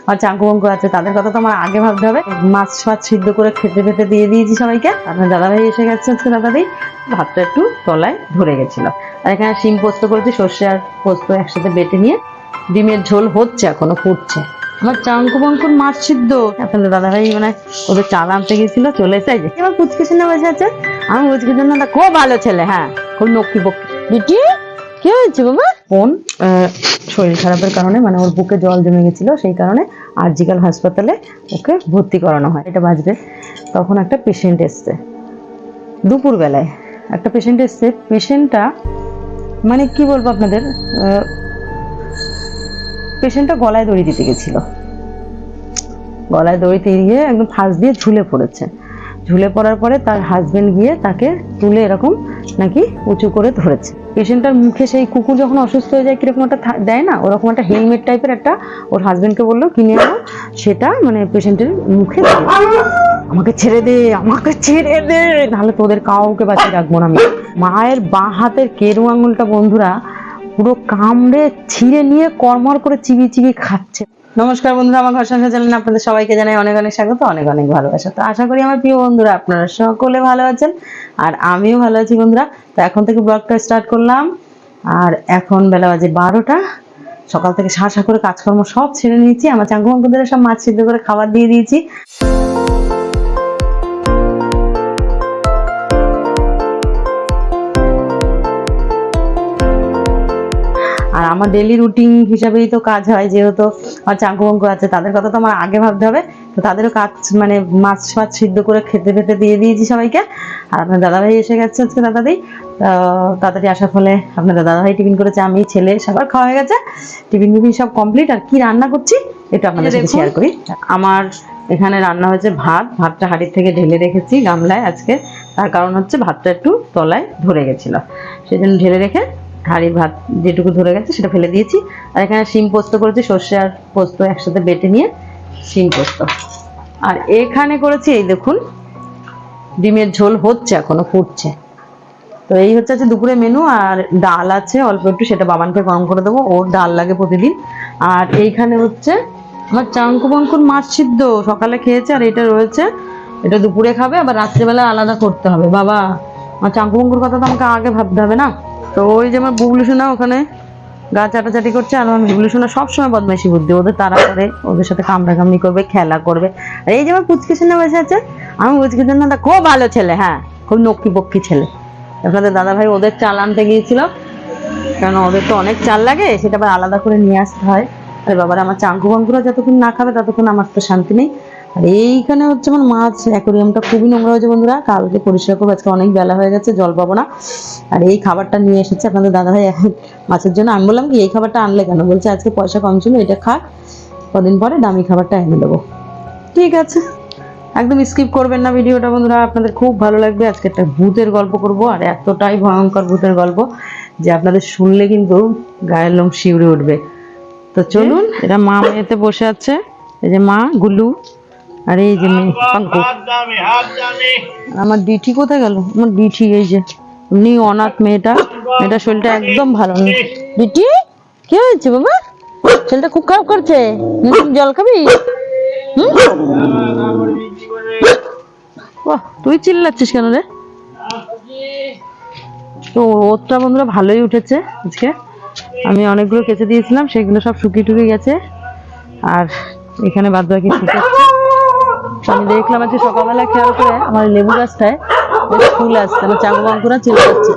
আর চাঙ্কু বাঙ্কু আছে, তাদের কথা তো আমার আগে ভাবতে হবে। মাছ ফাছ সিদ্ধ করে খেতে ফেতে দিয়ে দিয়েছি সবাইকে। আপনার দাদাভাই এসে গেছে আজকে, দাদাভাই ভাতটা একটু তলায় ধরে গেছিল। আর এখানে শিম পোস্ত করেছি, সর্ষে আর পোস্ত একসাথে বেটে নিয়ে ডিমের ঝোল হচ্ছে, এখনো ফুটছে। আমার চাঙ্কু বাঙ্কুর মাছ সিদ্ধ, আপনাদের দাদাভাই মানে ওদের চাল আনতে গেছিল, চলে এসে যে আমার পুচকে শুনে বসে আছে। আমি পুচকের জন্য খুব ভালো ছেলে, হ্যাঁ খুব নক্কি পক্ষী। বিটি কি হয়েছে বাবা? বোন শরীর খারাপের কারণে মানে ওর বুকে জল জমে গেছিল, সেই কারণে আরজিকাল হাসপাতালে ওকে ভর্তি করানো হয়। এটা বাজবে তখন একটা পেশেন্ট এসছে দুপুরবেলায়, একটা পেশেন্ট এসছে। পেশেন্টটা মানে কি বলবো আপনাদের, পেশেন্টটা গলায় দড়ি দিতে গেছিল, গলায় দড়ি দিয়ে একদম ফাঁস দিয়ে ঝুলে পড়েছে। ঝুলে পড়ার পরে তার হাজবেন্ড গিয়ে তাকে তুলে এরকম নাকি উঁচু করে ধরেছে। পেশেন্টটার মুখে সেই কুকুর যখন অসুস্থ হয়ে যায় কিরকম একটা দেয় না, ওরকম একটা হেলমেট টাইপের একটা ওর হাজবেন্ডকে বললো কিনে আনো, সেটা মানে পেশেন্টের মুখে আমাকে ছেড়ে দে, আমাকে ছেড়ে দে, নাহলে তোদের কাউকে বাঁচিয়ে রাখবো না আমি। মায়ের বাঁ হাতের কেরু আঙুলটা বন্ধুরা পুরো কামড়ে ছিঁড়ে নিয়ে কর্মর করে চিবিয়ে চিবিয়ে খাচ্ছে। নমস্কার বন্ধুরা, আমার ঘর সংসার চ্যানেলে আপনাদের সবাইকে জানাই অনেক অনেক স্বাগত, অনেক অনেক ভালোবাসা। তো আশা করি আমার প্রিয় বন্ধুরা আপনারা সকলে ভালো আছেন, আর আমিও ভালো আছি বন্ধুরা। তো এখন থেকে ব্লগটা স্টার্ট করলাম, আর এখন বেলা বাজে 12টা। সকাল থেকে শাঁসা করে কাজকর্ম সব ছেড়ে নিয়েছি, আমার চাঙ্কু বাঙ্কুদের সব মাছ সিদ্ধ করে খাবার দিয়ে দিয়েছি। আর আমার ডেলি রুটিন হিসাবেই তো কাজ হয়, যেহেতু আমার চাঙ্কু বাঙ্কু আছে, তাদের কথা তো আমার আগে ভাবতে হবে। তো তাদেরও কাজ মানে মাছ ফাছ সিদ্ধ করে খেতে ফেতে দিয়ে দিয়েছি সবাইকে। আর আপনার দাদাভাই এসে গেছে আজকে, দাদাভাই তাড়াতাড়ি আসার ফলে আপনাদের দাদাভাই টিফিন করেছে, আমি ছেলে সবার খাওয়া হয়ে গেছে, টিফিন টিফিন সব কমপ্লিট। আর কি রান্না করছি এটা আপনাদের সাথে শেয়ার করি। আমার এখানে রান্না হয়েছে ভাতটা হাঁড়ির থেকে ঢেলে রেখেছি গামলায় আজকে, তার কারণ হচ্ছে ভাতটা একটু তলায় ধরে গেছিল, সেই জন্য ঢেলে রেখে হাঁড়ির ভাত যেটুকু ধরে গেছে সেটা ফেলে দিয়েছি। আর এখানে শিম পোস্ত করেছি, সর্ষে আর পোস্ত একসাথে বেটে নিয়ে শিম পোস্ত। আর এখানে করেছি এই দেখুন ডিমের ঝোল হচ্ছে, এখনো ফুটছে। তো এই হচ্ছে আজকে দুপুরে মেনু। আর ডাল আছে অল্প একটু, সেটা বাবানকে গরম করে দেবো, ওর ডাল লাগে প্রতিদিন। আর এইখানে হচ্ছে আমার চাঙ্কু বাঙ্কুর মাছ সিদ্ধ, সকালে খেয়েছে আর এটা রয়েছে, এটা দুপুরে খাবে, আবার রাত্রেবেলা আলাদা করতে হবে। বাবা আমার চাঙ্কু বাঙ্কুর কথা তো আমাকে আগে ভাবতে হবে না। তো ওই যে আমার বুবলু সোনা ওখানে গা চাটাচাটি করছে, আর আমার বুবলু সোনা সবসময় বদমাইশি বুদ্ধি, ওদের তাড়া করে, ওদের সাথে কামড়াকামড়ি করবে, খেলা করবে। আর এই যে আমার পুচকে সোনা বসে আছে, আমি পুচকে সোনা খুব ভালো ছেলে, হ্যাঁ খুব নক্কি পক্ষী ছেলে। আপনাদের দাদাভাই ওদের চাল আনতে গিয়েছিল, কারণ ওদের তো অনেক চাল লাগে, সেটা আবার আলাদা করে নিয়ে আসতে হয়। আর বাবার আমার চাঙ্কু বাঙ্কুরা যতক্ষণ না খাবে ততক্ষণ আমার তো শান্তি নেই। আর এইখানে হচ্ছে আমার মাছ অ্যাকোরিয়ামটা খুবই নোংরা হয়েছে বন্ধুরা, কালকে পরিষ্কার করবো, আজকে অনেক বেলা হয়ে গেছে, জল পাবো না। আর এই খাবারটা নিয়ে এসেছে আপনাদের দাদাভাই মাছের জন্য। আমি বললাম কি এই খাবারটা আনলে কেন, বলছে আজকে পয়সা কম ছিল, এটা খা, কদিন পরে দামি খাবারটা এনে দেবো। ঠিক আছে, একদম স্কিপ করবেন না ভিডিওটা বন্ধুরা, আপনাদের খুব ভালো লাগবে। আজকে একটা ভূতের গল্প করব, আর এতটাই ভয়ঙ্কর ভূতের গল্প যে আপনাদের শুনলে কিন্তু গায়ের লোম শিউরে উঠবে। তো চলুন, এটা মা মেয়েতে বসে আছে, এই যে মা গুলু, আর এই যে মেয়ে পাঙ্কু। আমার ডিঠি কোথায় গেল? আমার ডিঠি এই যে এমনি অনাথ মেয়েটা, মেয়েটার শরীরটা একদম ভালো নেই। ডিঠি কি হয়েছে বাবা? শরীরটা খুব খারাপ করছে, জল খাবি? তুই চিল্লাচ্ছিস কেন রে? তো রোদটা বন্ধুরা ভালোই উঠেছে আজকে, আমি অনেকগুলো কেচে দিয়েছিলাম, সেগুলো সব শুকিয়ে টুকে গেছে। আর এখানে বাদ বাকি শুকে, আমি দেখলাম আজকে সকালবেলা খেয়াল করে আমার লেবু গাছটায় ফুল আসছে, আমার চাঙ্কু বাঙ্কুরা চিল্লাচ্ছে,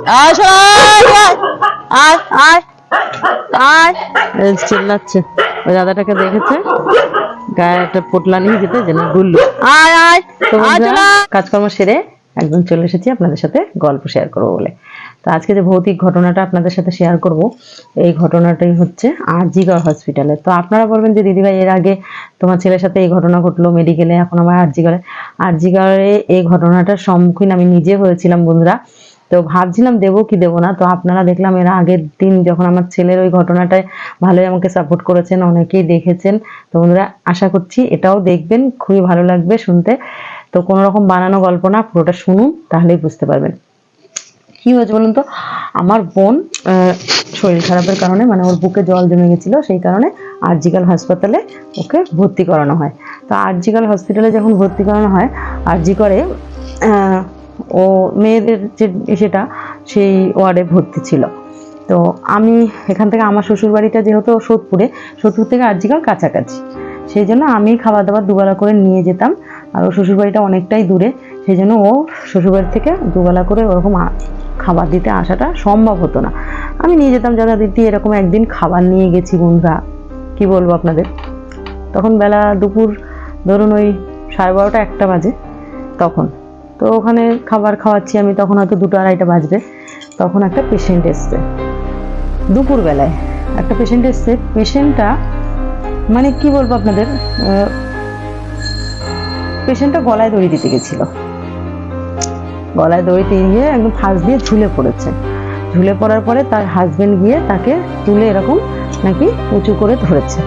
চিল্লাচ্ছে। ওই দাদাটাকে দেখেছে, গায়ে একটা পোটলা নিয়ে যেতে যেন গুল্লু কাজকর্ম সেরে একদম চলে এসেছি আপনাদের সাথে গল্প শেয়ার করবো বলে। তো আজকে যে ভৌতিক ঘটনাটা আপনাদের সাথে শেয়ার করব, এই ঘটনাটাই হচ্ছে আরজিকর হসপিটালে। তো আপনারা বলবেন যে দিদিভাই এর আগে তোমার ছেলের সাথে এই ঘটনা ঘটলো মেডিকেলে, এখন আমার আরজিকরে এই ঘটনাটার সম্মুখীন আমি নিজে হয়েছিলাম বন্ধুরা। তো ভাবছিলাম দেবো কি দেবো না, তো আপনারা দেখলাম এর আগের দিন যখন আমার ছেলের ওই ঘটনাটায় ভালোই আমাকে সাপোর্ট করেছেন, অনেকেই দেখেছেন। তো বন্ধুরা আশা করছি এটাও দেখবেন, খুবই ভালো লাগবে শুনতে। তো কোনো রকম বানানো গল্প না, পুরোটা শুনুন তাহলেই বুঝতে পারবেন। কি হয়েছে বলুন তো, আমার বোন শরীর খারাপের কারণে মানে ওর বুকে জল জমে গেছিলো, সেই কারণে আরজিকাল হাসপাতালে ওকে ভর্তি করানো হয়। তো আরজিকাল হসপিটালে যখন ভর্তি করানো হয়, আরজি করে ও মেয়েদের যে সেটা সেই ওয়ার্ডে ভর্তি ছিল। তো আমি এখান থেকে, আমার শ্বশুর বাড়িটা যেহেতু সোদপুর থেকে আরজিকাল কাছাকাছি, সেই জন্য আমি খাবার দাবার দুবেলা করে নিয়ে যেতাম। আর ও শ্বশুরবাড়িটা অনেকটাই দূরে, সেই জন্য ও শ্বশুরবাড়ি থেকে দুবেলা করে ওরকম খাবার দিতে আসাটা সম্ভব হতো না। আমি নিয়ে যেতাম যথারীতি। এরকম একদিন খাবার নিয়ে গেছি বন্ধুরা, কি বলবো আপনাদের, তখন বেলা দুপুর ধরুন ওই 12:30 1টা বাজে তখন। তো ওখানে খাবার খাওয়াচ্ছি আমি, তখন হয়তো 2টা 2:30 বাজবে। তখন একটা পেশেন্ট এসছে, দুপুরবেলায় একটা পেশেন্ট এসছে। পেশেন্টটা মানে কি বলবো আপনাদের, পেশেন্টটা গলায় দড়ি দিতে গেছিল, গলায় দড়ি দিয়ে একদম ফাঁস দিয়ে ঝুলে পড়েছে। ঝুলে পড়ার পরে তার হাজবেন্ড গিয়ে তাকে তুলে এরকম নাকি উঁচু করে ধরেছে,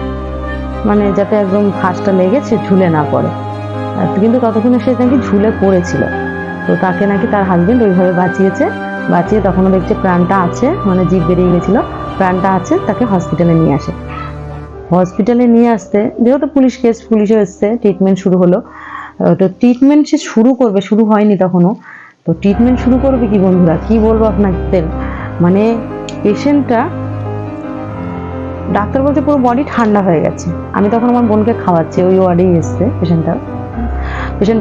মানে যাতে একদম ফাঁসটা লেগে সে ঝুলে না পড়ে। কিন্তু ততক্ষণে সে নাকি ঝুলে পড়েছিল। তো তাকে নাকি তার হাজবেন্ড ওইভাবে বাঁচিয়ে তখনও দেখছে প্রাণটা আছে, মানে জিভ বেরিয়ে গেছিল, প্রাণটা আছে, তাকে হসপিটালে নিয়ে আসে। হসপিটালে নিয়ে আসতে যেহেতু পুলিশ কেস, পুলিশও এসছে, ট্রিটমেন্ট শুরু হলো। তো ট্রিটমেন্ট সে শুরু হয়নি তখনও। তো ট্রিটমেন্ট শুরু করবে কি বন্ধুরা, কি বলবো আপনাদের, মানে পেশেন্টটা, ডাক্তার বলছে পুরো বডি ঠান্ডা হয়ে গেছে। আমি তখন আমার বোনকে খাওয়াচ্ছি, ওই ওয়ার্ডেই এসছে পেশেন্ট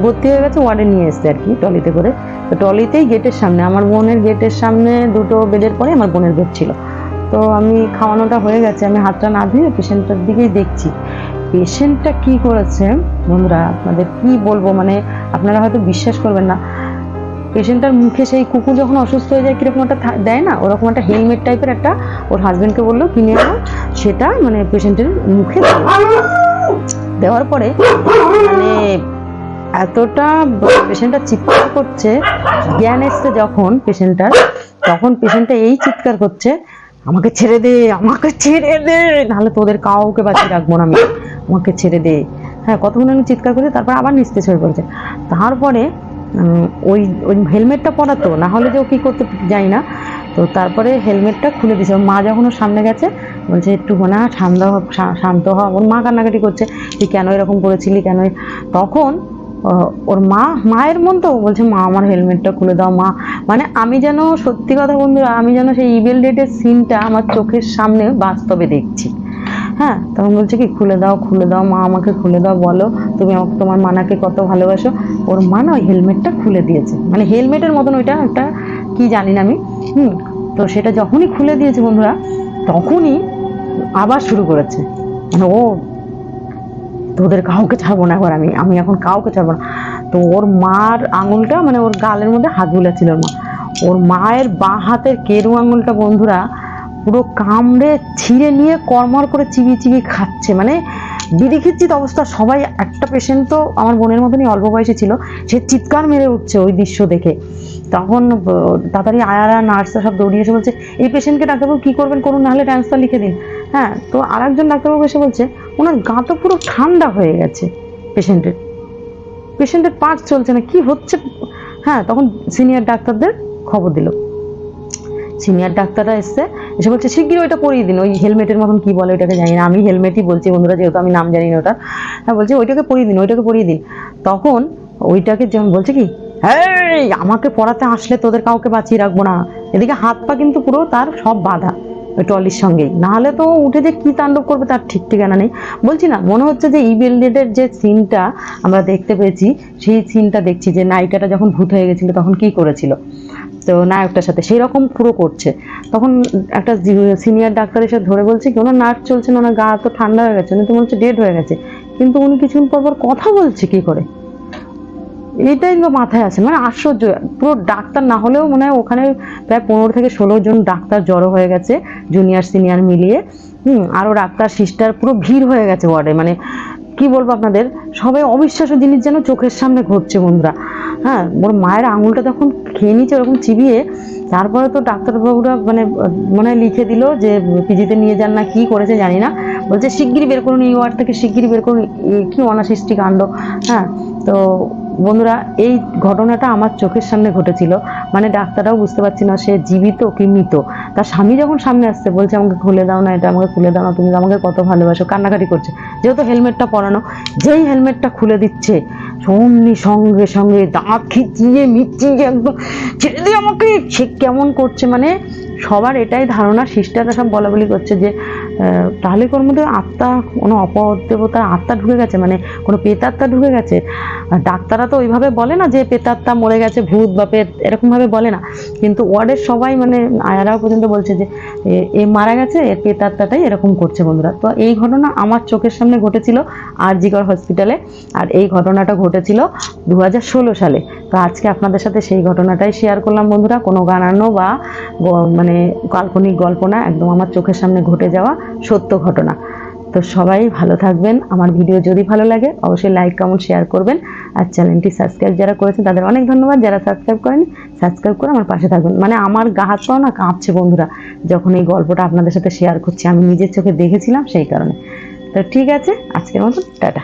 ভর্তি হয়ে গেছে, ওয়ার্ডে নিয়ে এসছে আর কি ট্রলিতে করে। তো ট্রলিতেই গেটের সামনে, আমার বোনের গেটের সামনে 2টো বেডের পরে আমার বোনের বেড ছিল। তো আমি খাওয়ানোটা হয়ে গেছে, আমি হাতটা না ধুয়ে পেশেন্টটার দিকেই দেখছি। পেশেন্টটা কি করেছে বন্ধুরা, আপনাদের কি বলবো, মানে আপনারা হয়তো বিশ্বাস করবেন না। পেশেন্টটার মুখে সেই কুকুর যখন অসুস্থ হয়ে যায় কিরকম একটা দেয় না, ওরকম একটা হেলমেট টাইপের একটা ওর হাজবেন্ডকে বললো কিনে আনো, সেটা মানে পেশেন্টের মুখে দেওয়ার পরে মানে এতটা পেশেন্টটা চিৎকার করছে, জ্ঞান এসছে যখন পেশেন্টটার, তখন পেশেন্টটা এই চিৎকার করছে, আমাকে ছেড়ে দে, নাহলে তোদের কাউকে বাঁচিয়ে রাখবো না আমি, আমাকে ছেড়ে দে। হ্যাঁ, কতক্ষণ আমি চিৎকার করছি, তারপর আবার নিস্তেজ হয়ে পড়েছে। তারপরে ওই হেলমেটটা পরাতো, না হলে যে ও কী করতে জানি না। তো তারপরে হেলমেটটা খুলে দিয়েছে। ওর মা যখন ওর সামনে গেছে বলছে একটু না শান্ত হ। ওর মা কান্নাকাটি করছে, তুই কেন এরকম করেছিলি, কেন। তখন ওর মায়ের মন তো বলছে, মা আমার হেলমেটটা খুলে দাও মা। মানে আমি যেন, সত্যি কথা বন্ধুরা, আমি যেন সেই ইভিল ডেটের সিনটা আমার চোখের সামনে বাস্তবে দেখছি। হ্যাঁ, তখন বলছে কি খুলে দাও মা, আমাকে খুলে দাও, বলো তুমি আমাকে, তোমার মানাকে কত ভালোবাসো। ওর মা না ওই হেলমেটটা খুলে দিয়েছে, মানে হেলমেটের মতন ওইটা একটা কি জানি না আমি। তো সেটা যখনই খুলে দিয়েছে বন্ধুরা, তখনই আবার শুরু করেছে, মানে ও তোদের কাউকে ছাড়বো না, এবার আমি এখন কাউকে ছাড়বো না। তো ওর মার আঙুলটা, মানে ওর গালের মধ্যে হাত বুলাচ্ছিল ওর মায়ের বাঁ হাতের কেরু আঙুলটা বন্ধুরা পুরো কামড়ে ছিঁড়ে নিয়ে কর্মর করে চিবিয়ে খাচ্ছে, মানে বিড়িখিচ্ছিত অবস্থা। সবাই, একটা পেশেন্ট তো আমার বোনের মতনই অল্প বয়সে ছিল, সে চিৎকার মেরে উঠছে ওই দৃশ্য দেখে। তখন তাড়াতাড়ি আয়ারা নার্সরা সব দৌড়িয়ে এসে বলছে, এই পেশেন্টকে ডাক্তারবাবু কী করবেন করুন, নাহলে ট্রান্সফার লিখে দিন। হ্যাঁ, তো আর একজন ডাক্তারবাবু এসে বলছে ওনার গা তো পুরো ঠান্ডা হয়ে গেছে, পেশেন্টের পার্ট চলছে না, কি হচ্ছে। হ্যাঁ, তখন সিনিয়র ডাক্তারদের খবর দিল। সিনিয়র ডাক্তাররা এসে বলছে শিগগির ওইটা পরিয়ে দিন, ওই হেলমেটের মতন কি বলে ওইটাকে জানি না, আমি হেলমেটই বলছি বন্ধুরা, যেহেতু আমি নাম জানি না ওটা। হ্যাঁ, বলছে ওইটাকে পরিয়ে দিন। তখন ওইটাকে যেমন বলছে কি, হ্যাঁ আমাকে পড়াতে আসলে তোদের কাউকে বাঁচিয়ে রাখবো না। এদিকে হাত পা কিন্তু পুরো তার সব বাঁধা ওই ট্রলির সঙ্গেই, নাহলে তো উঠে যে কি তাণ্ডব করবে তার ঠিক ঠিকানা নেই। বলছি না, মনে হচ্ছে যে ইভিল ডেডের যে সিনটা আমরা দেখতে পেয়েছি, সেই সিনটা দেখছি, যে নায়িকাটা যখন ভূত হয়ে গেছিল তখন কি করেছিল, তো নায়কটার সাথে সেই রকম পুরো করছে। তখন একটা সিনিয়র ডাক্তার এসে ধরে বলছে কি, ওনার নার্ভ চলছে না, ওনার গা তো ঠান্ডা হয়ে গেছে, উনি তো মনে হচ্ছে ডেড হয়ে গেছে, কিন্তু উনি কিছুক্ষণ পর কথা বলছে কি করে, এইটাই তো মাথায় আছে। মানে আশ্চর্য, পুরো ডাক্তার না হলেও মনে হয় ওখানে প্রায় 15 থেকে 16 জন ডাক্তার জড়ো হয়ে গেছে, জুনিয়র সিনিয়র মিলিয়ে। আরও ডাক্তার সিস্টার পুরো ভিড় হয়ে গেছে ওয়ার্ডে। মানে কি বলবো আপনাদের, সবাই অবিশ্বাস্য জিনিস যেন চোখের সামনে ঘটছে বন্ধুরা। হ্যাঁ, ওর মায়ের আঙুলটা তখন খেয়ে নিচ্ছে ওরকম চিবিয়ে, তারপরে তো ডাক্তারবাবুরা মানে মনে হয় লিখে দিল যে পিজিতে নিয়ে যান, না কি করেছে জানি না, বলছে শিগগিরই বের করুন এই ওয়ার্ড থেকে, শিগগিরই বের করুন। কি অনাসৃষ্টি কাণ্ড। হ্যাঁ, তো বন্ধুরা এই ঘটনাটা আমার চোখের সামনে ঘটেছিল, মানে ডাক্তাররাও বুঝতে পারছি না সে জীবিত কি মৃত। তার স্বামী যখন সামনে আসছে বলছে আমাকে খুলে দাও না, এটা আমাকে খুলে দাও না, তুমি আমাকে কত ভালোবাসো, কান্নাকাটি করছে, যেহেতু হেলমেটটা পরানো। যেই হেলমেটটা খুলে দিচ্ছে অমনি সঙ্গে সঙ্গে দাঁত খিচিয়ে মিচিয়ে একদম ছেড়ে দিয়ে আমাকে, সে কেমন করছে, মানে সবার এটাই ধারণা, সিস্টাররা সব বলা বলি করছে যে তাহলে কোন মধ্যে আত্মা, কোনো অপদেবতার আত্মা ঢুকে গেছে, মানে কোনো পেতাত্মা ঢুকে গেছে। আর ডাক্তাররা তো ওইভাবে বলে না যে পেতাত্মা মরে গেছে, ভূত বা পেত এরকমভাবে বলে না, কিন্তু ওয়ার্ডের সবাই মানে আয়ারাও পর্যন্ত বলছে যে এ মারা গেছে, এর পেতাত্মাটাই এরকম করছে। বন্ধুরা, তো এই ঘটনা আমার চোখের সামনে ঘটেছিল আরজিকর হসপিটালে, আর এই ঘটনাটা ঘটেছিল 2016 সালে। তো আজকে আপনাদের সাথে সেই ঘটনাটাই শেয়ার করলাম বন্ধুরা, কোনো গানানো বা মানে কাল্পনিক গল্প না, একদম আমার চোখের সামনে ঘটে যাওয়া সত্য ঘটনা। তো সবাই ভালো থাকবেন। আমার ভিডিও যদি ভালো লাগে অবশ্যই লাইক কমেন্ট শেয়ার করবেন, আর চ্যানেলটি সাবস্ক্রাইব যারা করেছেন তাদের অনেক ধন্যবাদ, যারা সাবস্ক্রাইব করেনি সাবস্ক্রাইব করে আমার পাশে থাকবেন। মানে আমার গা হাত পাও না কাঁপছে বন্ধুরা যখন এই গল্পটা আপনাদের সাথে শেয়ার করছি, আমি নিজের চোখে দেখেছিলাম সেই কারণে। তো ঠিক আছে, আজকের মতো টাটা।